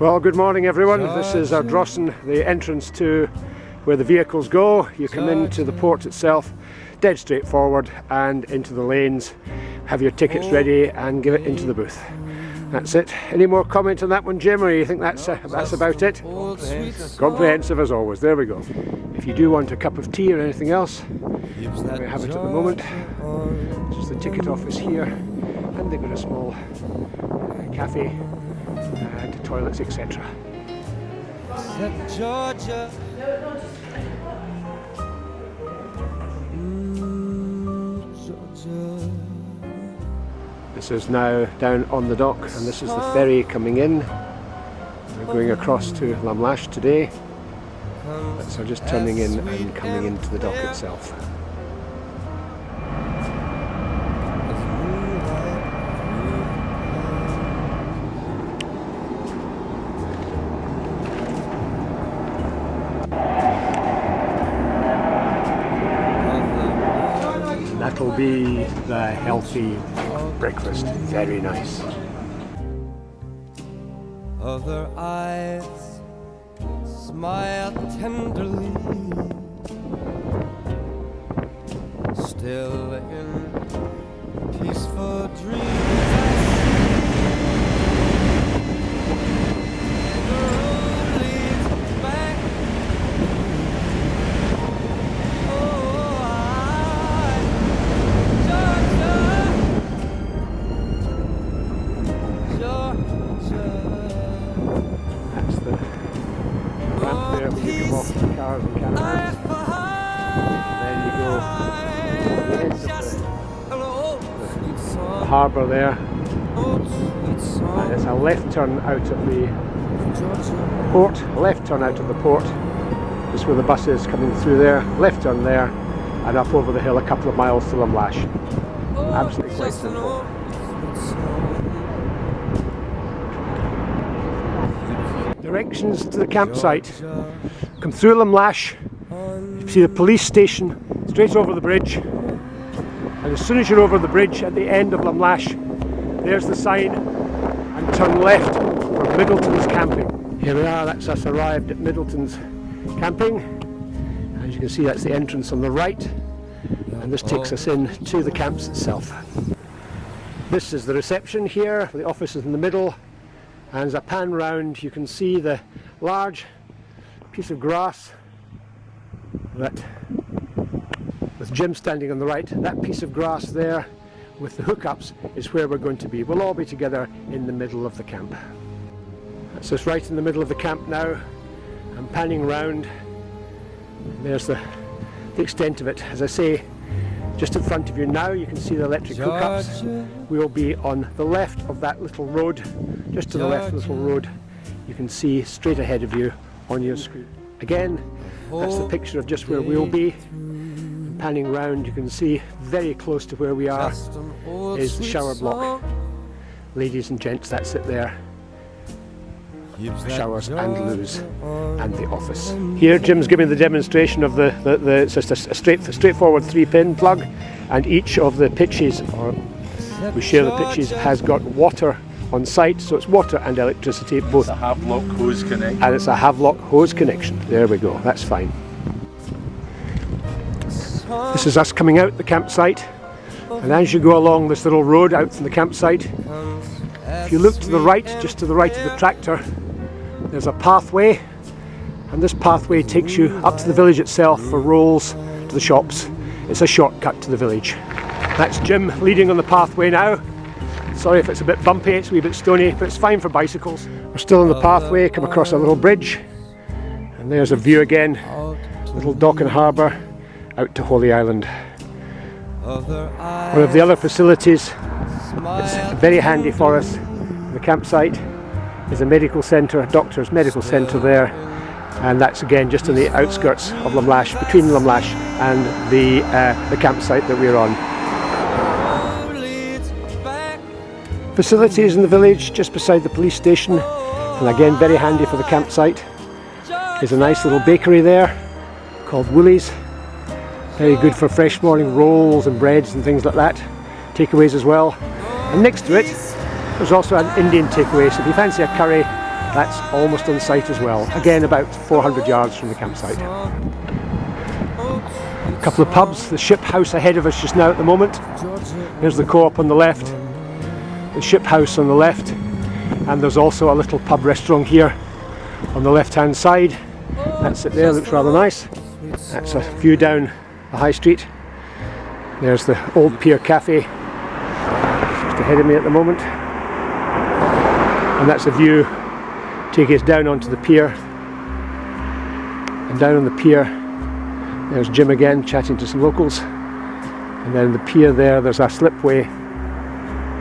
Well, good morning everyone. This is Ardrossan, the entrance to where the vehicles go. You come into the port itself, dead straight forward and into the lanes, have your tickets ready and give it into the booth. That's it. Any more comment on that one, Jim, or you think that's about it? Comprehensive as always. There we go. If you do want a cup of tea or anything else, we have it at the moment. Just the ticket office here, and they've got a small cafe and toilets, etc. This is now down on the dock, and this is the ferry coming in. We're going across to Lamlash today, so just turning in and coming into the dock itself. That'll be the healthy breakfast. Very nice. Other eyes smile tenderly, still in peaceful dreams. Cars and caravans, and then you go to the end of the harbour there, and it's a left turn out of the port, just where the bus is coming through there, left turn there, and up over the hill a couple of miles to Lamlash. Absolutely quite simple. Directions to the campsite. Come through Lamlash, you see the police station straight over the bridge, and as soon as you're over the bridge at the end of Lamlash, there's the sign, and turn left for Middleton's camping. Here we are, that's us arrived at Middleton's camping. As you can see, that's the entrance on the right, and this takes us in to the camps itself. This is the reception here, the office is in the middle, and as I pan round you can see the large piece of grass that, with Jim standing on the right, that piece of grass there with the hookups is where we're going to be. We'll all be together in the middle of the camp. That's us right in the middle of the camp now. I'm panning round. There's the extent of it. As I say, just in front of you now you can see the electric hookups. We will be on the left of that little road, just to the left of the little road. You can see straight ahead of you on your screen. Again, that's the picture of just where we'll be. And panning round, you can see very close to where we are is the shower block. Ladies and gents, that's it there. Showers and loos and the office. Here Jim's giving the demonstration of it's just a straightforward 3-pin plug, and each of the pitches, or we share the pitches, has got water on site, so it's water and electricity both. It's a Havelock hose connection. And it's a Havelock hose connection. There we go, that's fine. This is us coming out the campsite, and as you go along this little road out from the campsite, if you look to the right, just to the right of the tractor, there's a pathway, and this pathway takes you up to the village itself for rolls to the shops. It's a shortcut to the village. That's Jim leading on the pathway now. Sorry if it's a bit bumpy, it's a wee bit stony, but it's fine for bicycles. We're still on the pathway, come across a little bridge, and there's a view again, little dock and harbour out to Holy Island. One of the other facilities that's very handy for us, the campsite, is a medical centre, a doctor's medical centre there, and that's again just on the outskirts of Lamlash, between Lamlash and the campsite that we're on. Facilities in the village just beside the police station, and again very handy for the campsite. There's a nice little bakery there called Woolies, very good for fresh morning rolls and breads and things like that, takeaways as well. And next to it there's also an Indian takeaway, so if you fancy a curry, That's almost in sight as well. Again, about 400 yards from the campsite. A couple of pubs, the Ship House ahead of us just now at the moment. There's the Co-op on the left, the Ship House on the left, and there's also a little pub restaurant here on the left hand side. That's it there, looks rather nice. That's a view down the high street. There's the Old Pier Cafe just ahead of me at the moment, and that's a view taking us down onto the pier. And down on the pier there's Jim again chatting to some locals, and then the pier there's a slipway,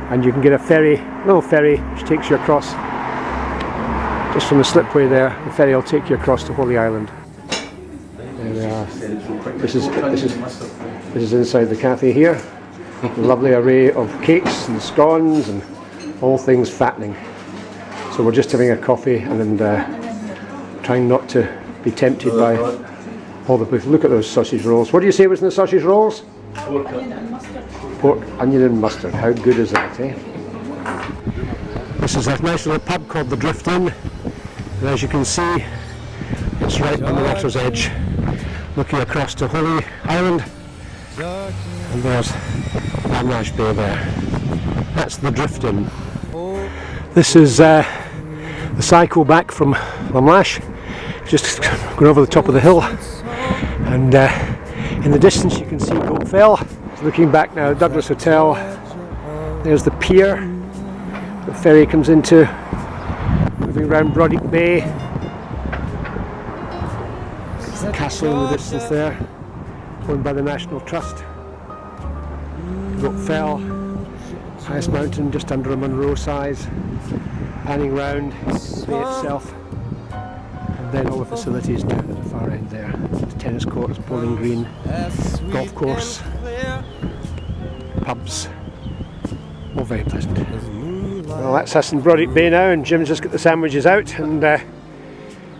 and you can get a ferry, little ferry, which takes you across. Just from the slipway there, the ferry will take you across to Holy Island. There we are. This is inside the cafe here. A lovely array of cakes and scones and all things fattening. So we're just having a coffee and trying not to be tempted by all the places. Look at those sausage rolls. What do you say was in the sausage rolls? Pork, onion and mustard. How good is that, eh? This is a nice little pub called the Drift Inn, and as you can see, it's right on the water's edge, looking across to Holy Island, and there's Lamlash Bay there. That's the Drift Inn. This is the cycle back from Lamlash, just going over the top of the hill, and in the distance you can see Goat Fell. Looking back now, Douglas Hotel, there's the pier the ferry comes into, moving around Brodick Bay. It's the castle in the distance there, owned by the National Trust. Goat Fell, highest mountain just under a Munro size, panning round the bay itself, and then all the facilities down at the far end there. The tennis courts, bowling green, golf course, pubs, all very pleasant. Well, that's us in Brodick Bay now, and Jim's just got the sandwiches out, and I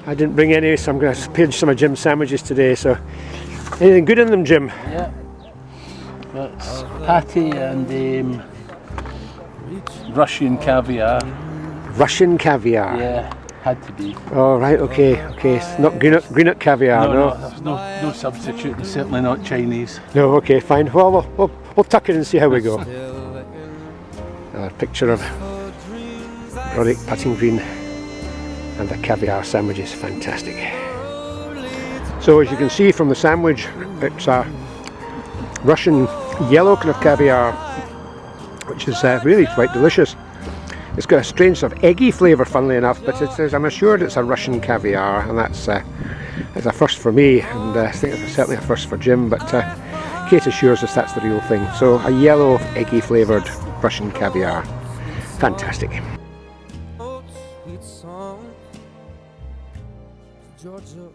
didn't bring any, so I'm going to pinch some of Jim's sandwiches today. So, anything good in them, Jim? Yeah, it's patty and Russian caviar. Russian caviar? Yeah, had to be. Oh, right, okay. It's not Greenock caviar, no? There's no substitute, and certainly not Chinese. No, okay, fine. Well, we'll tuck it and see how we go. A picture of Brodick, Patting Green, and the caviar sandwiches, fantastic. So as you can see from the sandwich, it's a Russian yellow kind of caviar, which is really quite delicious. It's got a strange sort of eggy flavour, funnily enough, but I'm assured it's a Russian caviar, and that's a first for me, and I think it's certainly a first for Jim, but Kate assures us that's the real thing. So a yellow, eggy flavoured Russian caviar. Fantastic. Georgia